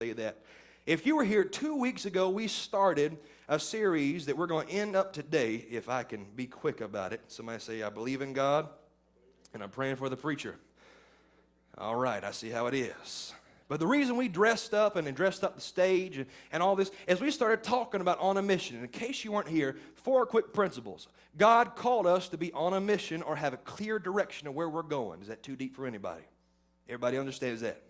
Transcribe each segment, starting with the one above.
say that. If you were here 2 weeks ago, we started a series that we're going to end up today, if I can be quick about it. Somebody say, I believe in God, and I'm praying for the preacher. All right, I see how it is. But the reason we dressed up and dressed up the stage and all this is we started talking about on a mission. And in case you weren't here, 4 quick principles. God called us to be on a mission or have a clear direction of where we're going. Is that too deep for anybody? Everybody understands that?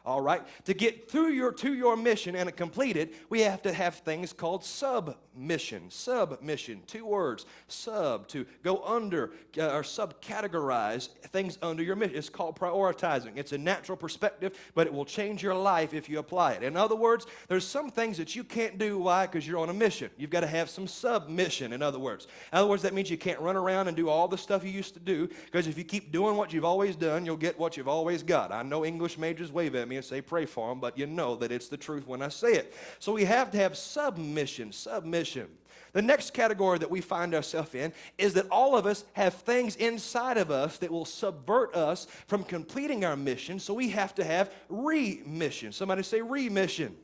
All right. To get to your mission and complete it, we have to have things called submission. Submission, 2 words. Sub, to go under or subcategorize things under your mission. It's called prioritizing. It's a natural perspective, but it will change your life if you apply it. In other words, there's some things that you can't do. Why? Because you're on a mission. You've got to have some submission, in other words. In other words, that means you can't run around and do all the stuff you used to do, because if you keep doing what you've always done, you'll get what you've always got. I know English majors wave at me and say pray for them, but you know that it's the truth when I say it. So we have to have submission. The next category that we find ourselves in is that all of us have things inside of us that will subvert us from completing our mission, so we have to have remission. Somebody say remission.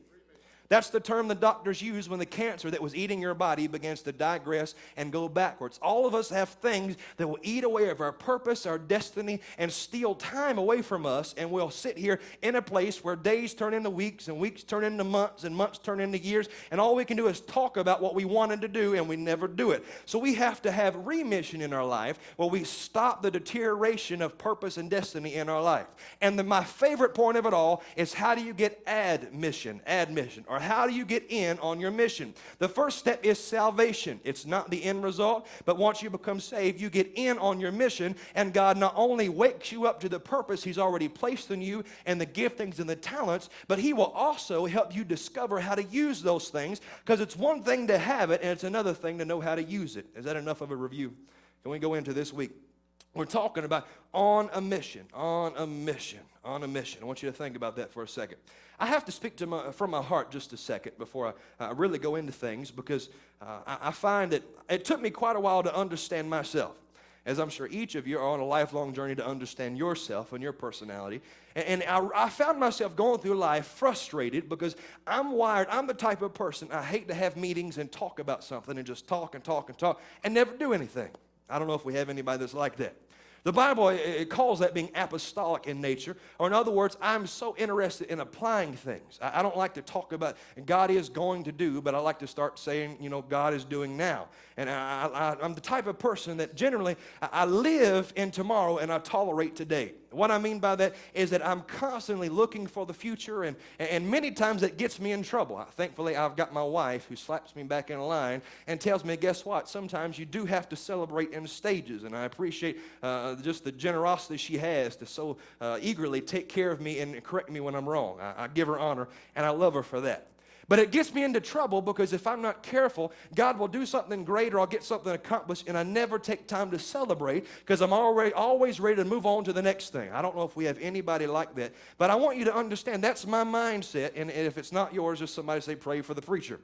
That's the term the doctors use when the cancer that was eating your body begins to digress and go backwards. All of us have things that will eat away of our purpose, our destiny, and steal time away from us, and we'll sit here in a place where days turn into weeks, and weeks turn into months, and months turn into years, and all we can do is talk about what we wanted to do, and we never do it. So we have to have remission in our life where we stop the deterioration of purpose and destiny in our life. And my favorite point of it all is, how do you get admission, or how do you get in on your mission? The first step is salvation. It's not the end result, but once you become saved, you get in on your mission, and God not only wakes you up to the purpose He's already placed in you and the giftings and the talents, but He will also help you discover how to use those things, because it's one thing to have it, and it's another thing to know how to use it. Is that enough of a review? Can we go into this week? We're talking about on a mission. I want you to think about that for a second. I have to speak from my heart just a second before I really go into things, because I find that it took me quite a while to understand myself, as I'm sure each of you are on a lifelong journey to understand yourself and your personality. And I found myself going through life frustrated because I'm wired. I'm the type of person, I hate to have meetings and talk about something and just talk and never do anything. I don't know if we have anybody that's like that. The Bible, it calls that being apostolic in nature, or in other words, I'm so interested in applying things. I don't like to talk about God is going to do, but I like to start saying, God is doing now. And I'm the type of person that generally, I live in tomorrow and I tolerate today. What I mean by that is that I'm constantly looking for the future, and many times that gets me in trouble. Thankfully, I've got my wife who slaps me back in line and tells me, guess what? Sometimes you do have to celebrate in stages, and I appreciate just the generosity she has to so eagerly take care of me and correct me when I'm wrong. I give her honor, and I love her for that. But it gets me into trouble, because if I'm not careful, God will do something great, or I'll get something accomplished, and I never take time to celebrate, because I'm always ready to move on to the next thing. I don't know if we have anybody like that, but I want you to understand that's my mindset, and if it's not yours, just somebody say, pray for the preacher.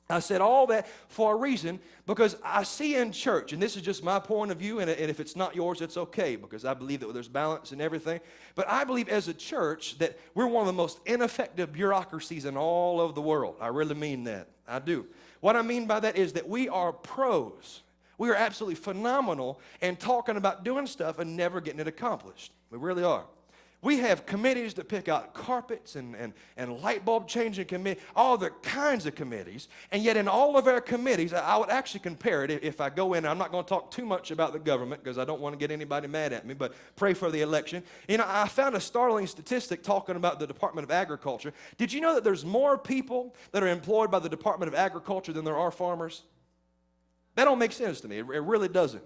I said all that for a reason, because I see in church, and this is just my point of view, and if it's not yours, it's okay, because I believe that there's balance in everything. But I believe as a church that we're one of the most ineffective bureaucracies in all of the world. I really mean that. I do. What I mean by that is that we are pros. We are absolutely phenomenal in talking about doing stuff and never getting it accomplished. We really are. We have committees to pick out carpets and light bulb changing committee, all the kinds of committees. And yet in all of our committees, I would actually compare it if I go in. I'm not going to talk too much about the government because I don't want to get anybody mad at me, but pray for the election. I found a startling statistic talking about the Department of Agriculture. Did you know that there's more people that are employed by the Department of Agriculture than there are farmers? That don't make sense to me. It really doesn't.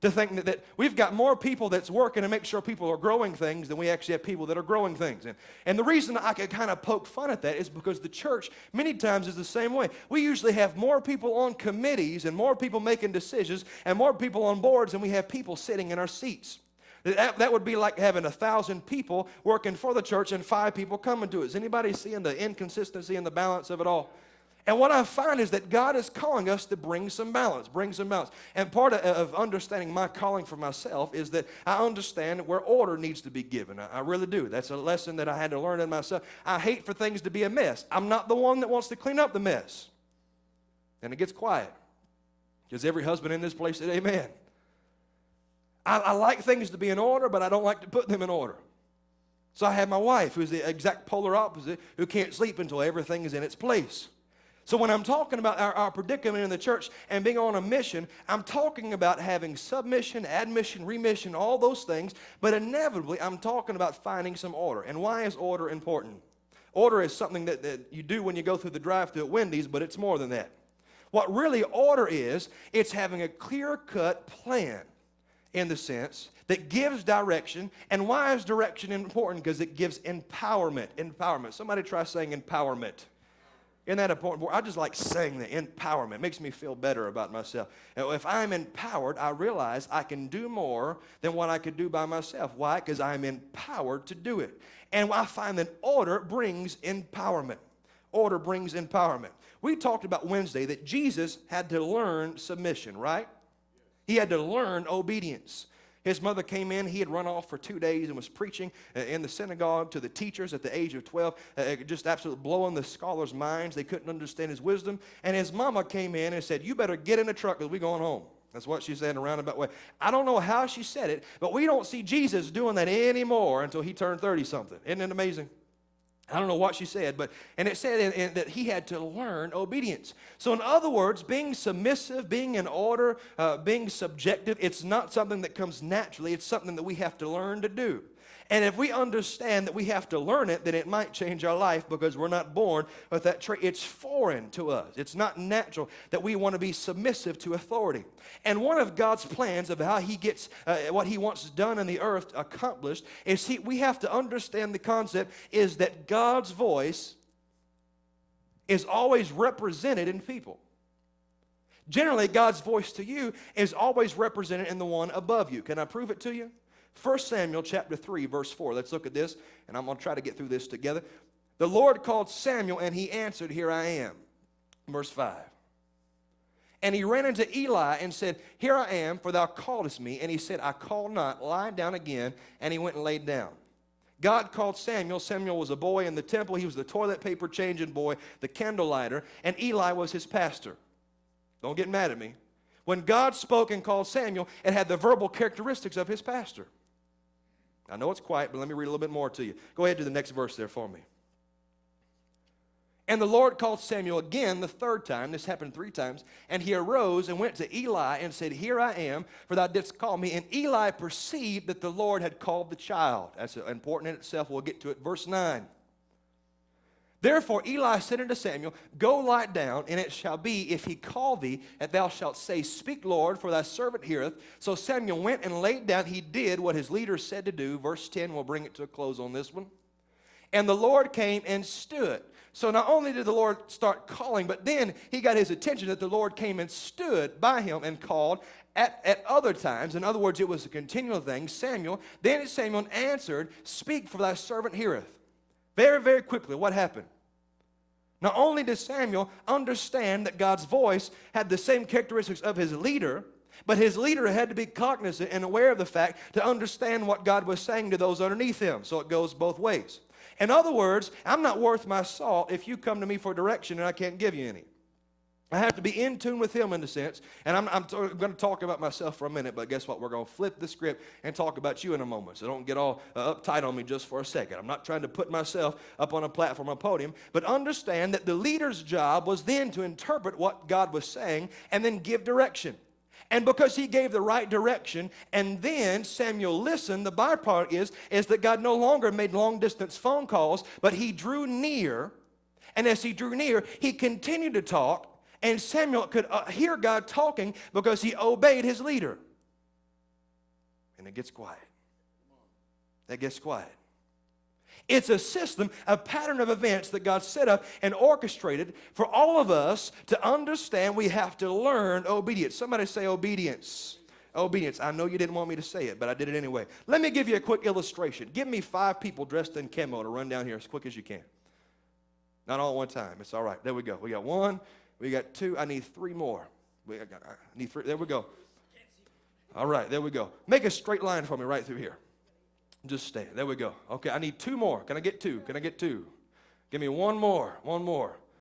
To think that we've got more people that's working to make sure people are growing things than we actually have people that are growing things. And the reason I could kind of poke fun at that is because the church many times is the same way. We usually have more people on committees and more people making decisions and more people on boards than we have people sitting in our seats. That would be like having 1,000 people working for the church and 5 people coming to it. Is anybody seeing the inconsistency and the balance of it all? And what I find is that God is calling us to bring some balance, And part of understanding my calling for myself is that I understand where order needs to be given. I really do. That's a lesson that I had to learn in myself. I hate for things to be a mess. I'm not the one that wants to clean up the mess. And it gets quiet. Because every husband in this place said amen. I like things to be in order, but I don't like to put them in order. So I have my wife, who's the exact polar opposite, who can't sleep until everything is in its place. So when I'm talking about our predicament in the church and being on a mission, I'm talking about having submission, admission, remission, all those things, but inevitably I'm talking about finding some order. And why is order important? Order is something that you do when you go through the drive-thru at Wendy's, but it's more than that. What really order is, it's having a clear-cut plan in the sense that gives direction. And why is direction important? Because it gives empowerment. Empowerment. Somebody try saying empowerment. Isn't that important? I just like saying that, empowerment. It makes me feel better about myself. And if I'm empowered, I realize I can do more than what I could do by myself. Why? Because I'm empowered to do it. And I find that order brings empowerment. Order brings empowerment. We talked about Wednesday that Jesus had to learn submission, right? He had to learn obedience. His mother came in. He had run off for 2 days and was preaching in the synagogue to the teachers at the age of 12, just absolutely blowing the scholars' minds. They couldn't understand his wisdom. And his mama came in and said, "You better get in the truck because we're going home." That's what she said in a roundabout way. I don't know how she said it, but we don't see Jesus doing that anymore until he turned 30-something. Isn't it amazing? I don't know what she said, and it said that he had to learn obedience. So in other words, being submissive, being in order, being subjective, it's not something that comes naturally. It's something that we have to learn to do. And if we understand that we have to learn it, then it might change our life because we're not born with that trait. It's foreign to us. It's not natural that we want to be submissive to authority. And one of God's plans of how he gets what he wants done in the earth accomplished is we have to understand the concept is that God's voice is always represented in people. Generally, God's voice to you is always represented in the one above you. Can I prove it to you? 1 Samuel chapter 3, verse 4. Let's look at this, and I'm going to try to get through this together. The Lord called Samuel, and he answered, "Here I am." Verse 5. And he ran into Eli and said, "Here I am, for thou calledest me." And he said, "I call not, lie down again." And he went and laid down. God called Samuel. Samuel was a boy in the temple. He was the toilet paper changing boy, the candle lighter, and Eli was his pastor. Don't get mad at me. When God spoke and called Samuel, it had the verbal characteristics of his pastor. I know it's quiet, but let me read a little bit more to you. Go ahead to the next verse there for me. And the Lord called Samuel again the third time. This happened 3 times. And he arose and went to Eli and said, "Here I am, for thou didst call me." And Eli perceived that the Lord had called the child. That's important in itself. We'll get to it. Verse 9. Therefore Eli said unto Samuel, "Go lie down, and it shall be, if he call thee, that thou shalt say, Speak, Lord, for thy servant heareth." So Samuel went and laid down. He did what his leader said to do. Verse 10, we'll bring it to a close on this one. And the Lord came and stood. So not only did the Lord start calling, but then he got his attention that the Lord came and stood by him and called at other times. In other words, it was a continual thing. Samuel, then Samuel answered, "Speak, for thy servant heareth." Very, very quickly, what happened? Not only did Samuel understand that God's voice had the same characteristics of his leader, but his leader had to be cognizant and aware of the fact to understand what God was saying to those underneath him. So it goes both ways. In other words, I'm not worth my salt if you come to me for direction and I can't give you any. I have to be in tune with him in a sense. And I'm going to talk about myself for a minute, but guess what? We're going to flip the script and talk about you in a moment. So don't get all uptight on me just for a second. I'm not trying to put myself up on a platform, a podium, but understand that the leader's job was then to interpret what God was saying and then give direction. And because he gave the right direction and then Samuel listened, the byproduct is that God no longer made long-distance phone calls, but he drew near. And as he drew near, he continued to talk. And Samuel could hear God talking because he obeyed his leader. And it gets quiet. It gets quiet. It's a system, a pattern of events that God set up and orchestrated for all of us to understand we have to learn obedience. Somebody say obedience. Obedience. I know you didn't want me to say it, but I did it anyway. Let me give you a quick illustration. Give me 5 people dressed in camo to run down here as quick as you can. Not all at one time. It's all right. There we go. We got one. We got two. I need three more. I need three. There we go. All right. There we go. Make a straight line for me right through here. Just stay. There we go. Okay. I need two more. Can I get two? Can I get two? Give me one more. One more.